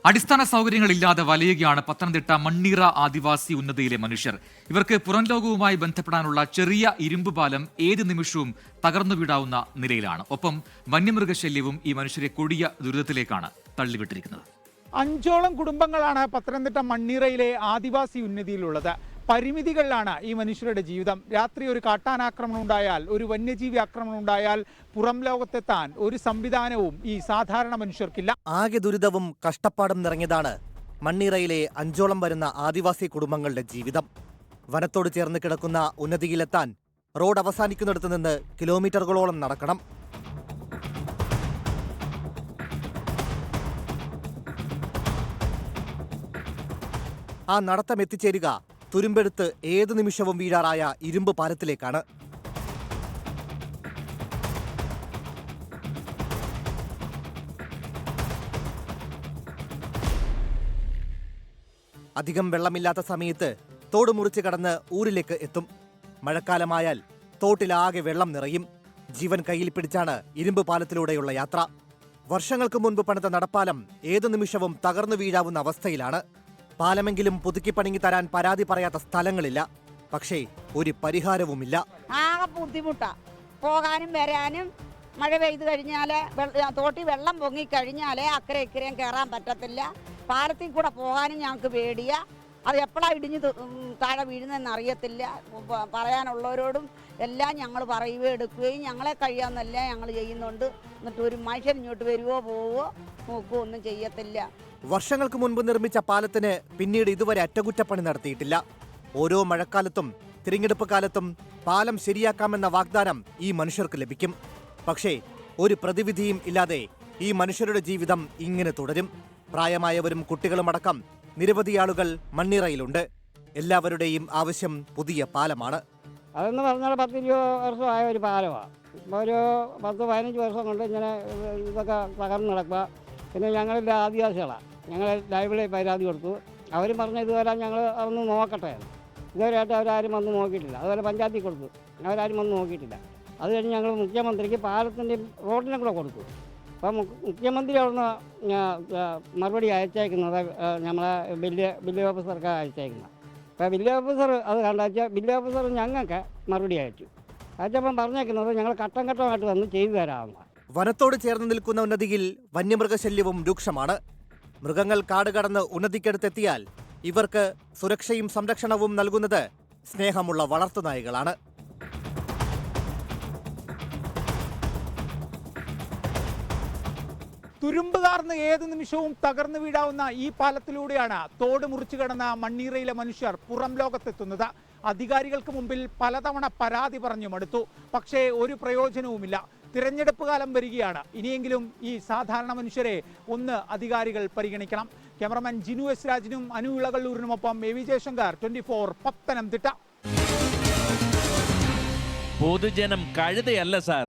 അടിസ്ഥാന സൗകര്യങ്ങളില്ലാതെ വലയുകയാണ് പത്തനംതിട്ട മണ്ണീറ ആദിവാസി ഉന്നതിയിലെ മനുഷ്യർ. ഇവർക്ക് പുറം ലോകവുമായി ബന്ധപ്പെടാനുള്ള ചെറിയ ഇരുമ്പ് പാലം ഏത് നിമിഷവും തകർന്നു വീഴാവുന്ന നിലയിലാണ്. ഒപ്പം വന്യമൃഗശല്യവും ഈ മനുഷ്യരെ കൊടിയ ദുരിതത്തിലേക്കാണ് തള്ളിവിട്ടിരിക്കുന്നത്. 5ഓളം കുടുംബങ്ങളാണ് പത്തനംതിട്ട മണ്ണീറയിലെ ആദിവാസി ഉന്നതിയിലുള്ളത്. പരിമിതികളിലാണ് ഈ മനുഷ്യരുടെ ജീവിതം. രാത്രി ഒരു കാട്ടാനാക്രമണം ഉണ്ടായാൽ, ഒരു വന്യജീവി ആക്രമണം ഉണ്ടായാൽ പുറം ലോകത്തെത്താൻ ഒരു സംവിധാനവും ഈ സാധാരണ മനുഷ്യർക്കില്ല. ആകെ ദുരിതവും കഷ്ടപ്പാടും നിറഞ്ഞതാണ് മണ്ണീറയിലെ 5ഓളം വരുന്ന ആദിവാസി കുടുംബങ്ങളുടെ ജീവിതം. വനത്തോട് ചേർന്ന് കിടക്കുന്ന ഉന്നതിയിലെത്താൻ റോഡ് അവസാനിക്കുന്നിടത്ത് നിന്ന് കിലോമീറ്ററുകളോളം നടക്കണം. ആ നടത്തം എത്തിച്ചേരുക തുരുമ്പെടുത്ത് ഏതു നിമിഷവും വീഴാറായ ഇരുമ്പ് പാലത്തിലേക്കാണ്. അധികം വെള്ളമില്ലാത്ത സമയത്ത് തോട് മുറിച്ച് കടന്ന് ഊരിലേക്ക് എത്തും. മഴക്കാലമായാൽ തോട്ടിലാകെ വെള്ളം നിറയും. ജീവൻ കയ്യിൽ പിടിച്ചാണ് ഇരുമ്പ് പാലത്തിലൂടെയുള്ള യാത്ര. വർഷങ്ങൾക്ക് മുൻപ് പണിത നടപ്പാലം ഏതു നിമിഷവും തകർന്നു വീഴാവുന്ന അവസ്ഥയിലാണ്. പാലമെങ്കിലും പുതുക്കി പണിങ്ങി തരാൻ പരാതി പറയാത്ത സ്ഥലങ്ങളില്ല. പക്ഷേ ഒരു പരിഹാരവുമില്ല. ആകെ ബുദ്ധിമുട്ടാ പോകാനും വരാനും. മഴ പെയ്തു കഴിഞ്ഞാൽ തോട്ടി വെള്ളം പൊങ്ങിക്കഴിഞ്ഞാൽ അക്കരെ ഇക്കരയും കയറാൻ പറ്റത്തില്ല. പാലത്തിൽ കൂടെ പോകാനും ഞങ്ങൾക്ക് പേടിയാ. അത് എപ്പോഴാണ് ഇടിഞ്ഞ് താഴെ വീഴുന്നതെന്ന് അറിയത്തില്ല. പറയാനുള്ളവരോടും എല്ലാം ഞങ്ങൾ പറയുകയും എടുക്കുകയും ഞങ്ങളെ കഴിയാമെന്നല്ല ഞങ്ങൾ ചെയ്യുന്നുണ്ട്. എന്നിട്ട് ഒരു മനുഷ്യൻ ഇങ്ങോട്ട് വരുവോ പോവോ നോക്കുകയോ ഒന്നും ചെയ്യത്തില്ല. വർഷങ്ങൾക്ക് മുൻപ് നിർമ്മിച്ച പാലത്തിന് പിന്നീട് ഇതുവരെ അറ്റകുറ്റപ്പണി നടത്തിയിട്ടില്ല. ഓരോ മഴക്കാലത്തും തിരഞ്ഞെടുപ്പ് കാലത്തും പാലം ശരിയാക്കാമെന്ന വാഗ്ദാനം ഈ മനുഷ്യർക്ക് ലഭിക്കും. പക്ഷേ ഒരു പ്രതിവിധിയും ഇല്ലാതെ ഈ മനുഷ്യരുടെ ജീവിതം ഇങ്ങനെ തുടരും. പ്രായമായവരും കുട്ടികളുമടക്കം നിരവധി ആളുകൾ മണ്ണീറയിലുണ്ട്. എല്ലാവരുടെയും ആവശ്യം പുതിയ പാലമാണ്. അതെന്ന് പറഞ്ഞാൽ 10-20 വർഷമായ ഒരു പാലമാണ്. ഒരു 10-15 വർഷം കൊണ്ട് ഇങ്ങനെ ഇതൊക്കെ തകർന്ന് നടക്കുക. പിന്നെ ഞങ്ങളിവിടെ ആദിവാസികളാണ്. ഞങ്ങൾ ലൈബ്രറി പരാതി കൊടുത്തു. അവരും പറഞ്ഞ ഇതുവരെ ഞങ്ങൾ അതൊന്ന് നോക്കട്ടെ. ഇതുവരെയായിട്ട് അവരാരും വന്ന് നോക്കിയിട്ടില്ല. അതുപോലെ പഞ്ചായത്തിൽ കൊടുത്തു, അവരാരും വന്ന് നോക്കിയിട്ടില്ല. അത് കഴിഞ്ഞ് ഞങ്ങൾ മുഖ്യമന്ത്രിക്ക് പാലത്തിൻ്റെയും റോഡിനും കൂടെ കൊടുത്തു. അപ്പം മുഖ്യമന്ത്രി അവിടുന്ന് മറുപടി അയച്ചേക്കുന്നത് നമ്മളെ ബില്ല് ഓഫീസർക്ക് അയച്ചേക്കുന്നത്. അപ്പോൾ ബില്ല് ഓഫീസർ അത് കണ്ടാച്ചാൽ ബില്ല് ഓഫീസർ ഞങ്ങൾക്ക് മറുപടി അയച്ചു. അയച്ചപ്പം പറഞ്ഞേക്കുന്നത് ഞങ്ങൾ ഘട്ടം ഘട്ടമായിട്ട് വന്ന് ചെയ്തു തരാമെന്ന്. വനത്തോട് ചേർന്ന് നിൽക്കുന്ന ഉന്നതിയിൽ വന്യമൃഗശല്യവും രൂക്ഷമാണ്. മൃഗങ്ങൾ കാട് കടന്ന് ഉന്നതിക്കടുത്തെത്തിയാൽ ഇവർക്ക് സുരക്ഷയും സംരക്ഷണവും നൽകുന്നത് സ്നേഹമുള്ള വളർത്തുനായകളാണ്. തുരുമ്പ് കാർന്ന് ഏത് നിമിഷവും തകർന്നു വീഴാവുന്ന ഈ പാലത്തിലൂടെയാണ് തോട് മുറിച്ചു കടന്ന മണ്ണീറയിലെ മനുഷ്യർ പുറം ലോകത്തെത്തുന്നത്. അധികാരികൾക്ക് മുമ്പിൽ പലതവണ പരാതി പറഞ്ഞു മടുത്തു. പക്ഷേ ഒരു പ്രയോജനവുമില്ല. തിരഞ്ഞെടുപ്പ് കാലം വരികയാണ്. ഇനിയെങ്കിലും ഈ സാധാരണ മനുഷ്യരെ ഒന്ന് അധികാരികൾ പരിഗണിക്കണം. ക്യാമറമാൻ ജിനു എസ് രാജിനും അനു ഇളകള്ളൂരിനുമൊപ്പം എ വി ജയശങ്കർ, 24 പത്തനംതിട്ട. പൊതുജനം കഴുതയല്ല സാർ.